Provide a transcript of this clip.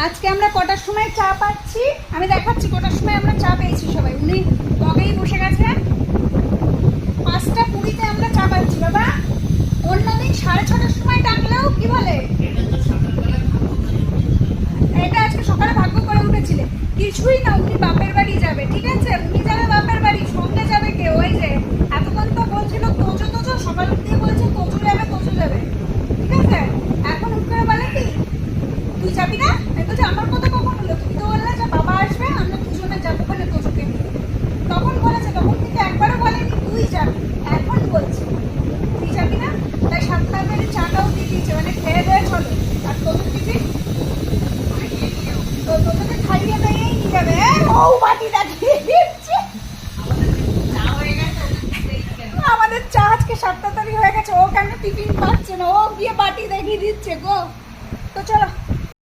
আজকে আমরা কটার সময় চা পাচ্ছি, আমি দেখাচ্ছি কটার সময় আমরা চা পেয়েছি। সবাই উনি বগেই বসে গেছে। 5:20-তে আমরা চা পাচ্ছি বাবা। অন্যদিন 6:30টার সময় ডাকলেও কি বলে, এটা আজকে সকালে ভাগ্য করে উঠেছিলে। কিছুই না, উনি বাপের বাড়ি যাবে, ঠিক আছে? উনি যাবে বাপের বাড়ি, সঙ্গে যাবে কে? ওই যে এতক্ষণ তো বলছিল তোজো তোজো, সকাল দিয়ে বলছে তোজো যাবে তোজো যাবে, ঠিক আছে? এখন উঠ করে বলে কি তুই যাবি না? আমি বলছি আমার কথা কখন হলো? তুমি তো বললে যে বাবা আসবে, আমরা দুজনে যাবো বলে তোজোকে নিয়ে। তখন বলেছে, তখন কিন্তু একবারও বলেনি তুই যাবি, এখন বলছি তুই যাবি না। তাই 7:00 চাটাও দিয়ে দিয়েছে, মানে খেয়ে দেয়ে চলো। আর তোজোর টিফিন তো তোজোকে খাইয়ে দাইয়েই নিয়ে যাবে। ও বাটি লাগিয়ে দিচ্ছে। আমাদের চা আজকে 7:00 হয়ে গেছে, ও কেন টিফিন পাচ্ছে না? ও গিয়ে বাটি দেখিয়ে দিচ্ছে গো। তো চলো।